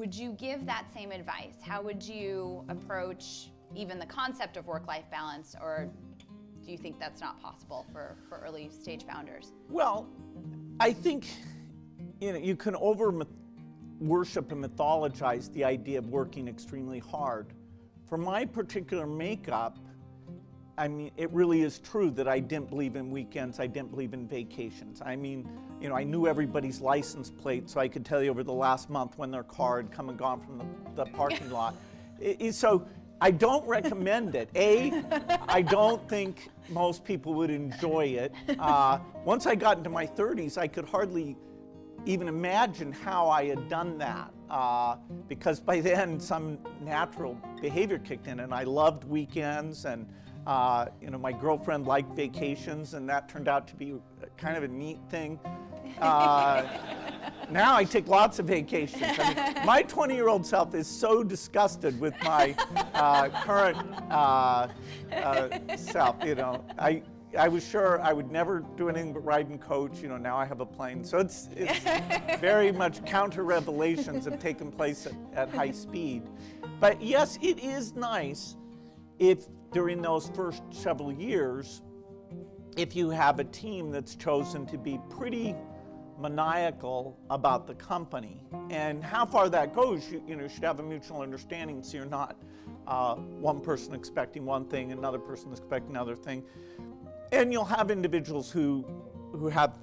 Would you give that same advice? How would you approach even the concept of work-life balance, or do you think that's not possible for early stage founders? Well, I think you can worship and mythologize the idea of working extremely hard. For my particular makeup, I mean, it really is true that I didn't believe in weekends, I didn't believe in vacations. I mean, I knew everybody's license plate, so I could tell you over the last month when their car had come and gone from the parking lot. So I don't recommend it. I don't think most people would enjoy it. Once I got into my 30s, I could hardly even imagine how I had done that, because by then some natural behavior kicked in, and I loved weekends, and my girlfriend liked vacations, and that turned out to be kind of a neat thing. Now I take lots of vacations. I mean, my 20-year-old self is so disgusted with my current self. I was sure I would never do anything but ride and coach. Now I have a plane. So it's very much counter-revelations have taken place at high speed. But yes, it is nice if during those first several years, if you have a team that's chosen to be pretty maniacal about the company. And how far that goes, you should have a mutual understanding, so you're not one person expecting one thing, another person expecting another thing. And you'll have individuals who have,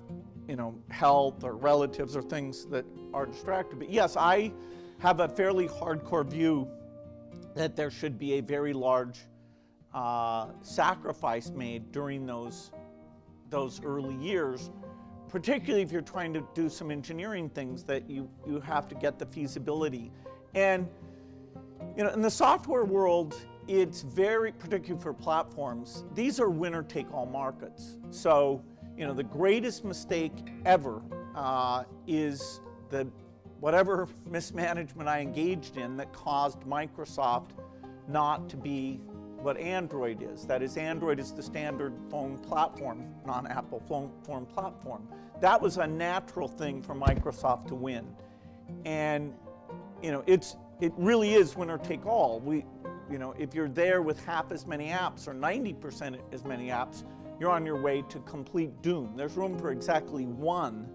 health or relatives or things that are distracted. But yes, I have a fairly hardcore view that there should be a very large sacrifice made during those early years, particularly if you're trying to do some engineering things that you have to get the feasibility. And in the software world, it's very, particularly for platforms, these are winner-take-all markets. So, the greatest mistake ever is that whatever mismanagement I engaged in that caused Microsoft not to be what Android is. That is, Android is the standard phone platform, non-Apple phone platform. That was a natural thing for Microsoft to win. And, it really is winner take all. If you're there with half as many apps or 90% as many apps, you're on your way to complete doom. There's room for exactly one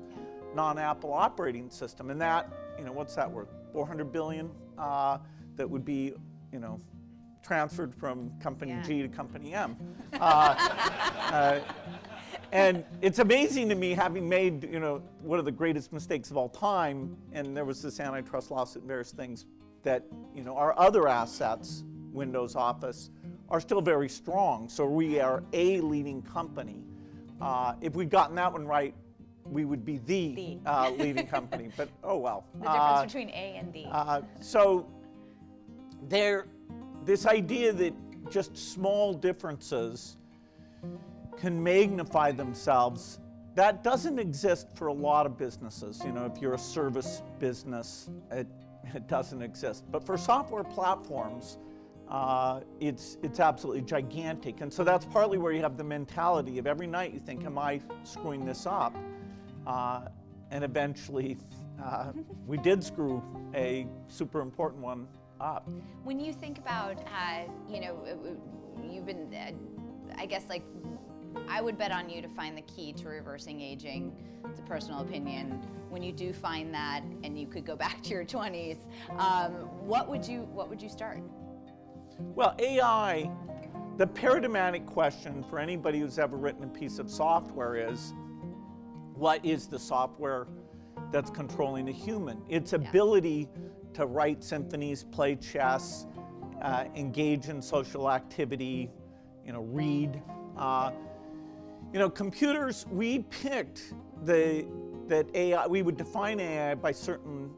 non-Apple operating system. And that, what's that worth? 400 billion that would be, transferred from company G to company M. And it's amazing to me, having made, one of the greatest mistakes of all time, and there was this antitrust lawsuit and various things, that, our other assets, Windows, Office, are still very strong. So we are a leading company. If we'd gotten that one right, we would be the leading company. But, oh well. The difference between A and D. So this idea that just small differences can magnify themselves, that doesn't exist for a lot of businesses. If you're a service business, it doesn't exist. But for software platforms, it's absolutely gigantic. And so that's partly where you have the mentality of every night you think, am I screwing this up? And eventually, we did screw a super important one up. When you think about, you've been, I guess, I would bet on you to find the key to reversing aging. It's a personal opinion. When you do find that, and you could go back to your 20s, what would you start? Well, AI, the paradigmatic question for anybody who's ever written a piece of software is, what is the software that's controlling a human? Its ability to write symphonies, play chess, engage in social activity, read. Computers, we picked that AI, we would define AI by certain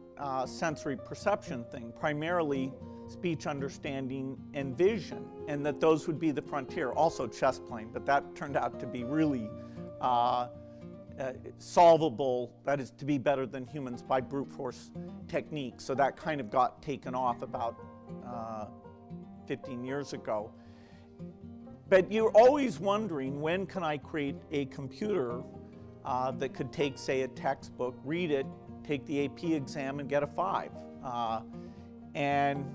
sensory perception thing, primarily speech understanding and vision, and that those would be the frontier. Also chess playing, but that turned out to be really solvable, that is to be better than humans by brute force techniques. So that kind of got taken off about 15 years ago. But you're always wondering, when can I create a computer that could take, say, a textbook, read it, take the AP exam and get a 5. And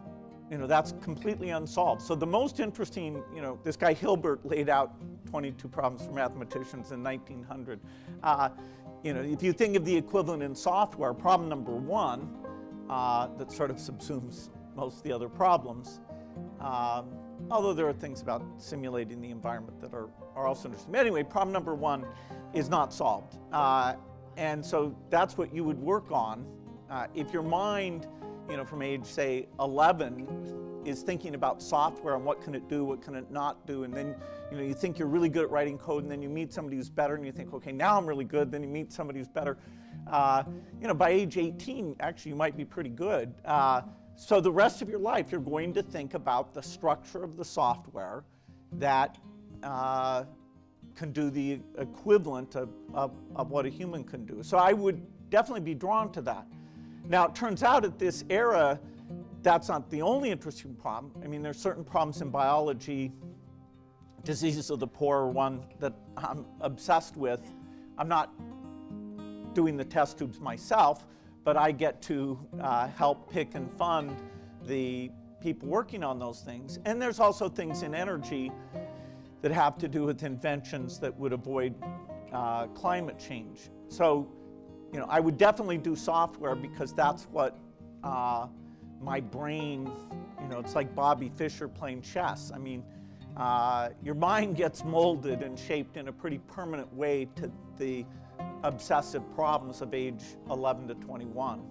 that's completely unsolved. So the most interesting, this guy Hilbert laid out 22 problems for mathematicians in 1900. If you think of the equivalent in software, problem number 1, that sort of subsumes most of the other problems, although there are things about simulating the environment that are also interesting. But anyway, problem number 1 is not solved. And so that's what you would work on. If your mind, from age, say, 11 is thinking about software and what can it do, what can it not do, and then you think you're really good at writing code, and then you meet somebody who's better, and you think, okay, now I'm really good, then you meet somebody who's better. By age 18, actually, you might be pretty good. So the rest of your life, you're going to think about the structure of the software that can do the equivalent of what a human can do. So I would definitely be drawn to that. Now, it turns out at this era, that's not the only interesting problem. I mean, there's certain problems in biology. Diseases of the poor are one that I'm obsessed with. I'm not doing the test tubes myself, but I get to help pick and fund the people working on those things. And there's also things in energy that have to do with inventions that would avoid climate change. So, I would definitely do software because that's what my brain, it's like Bobby Fischer playing chess. I mean, your mind gets molded and shaped in a pretty permanent way to the obsessive problems of age 11 to 21.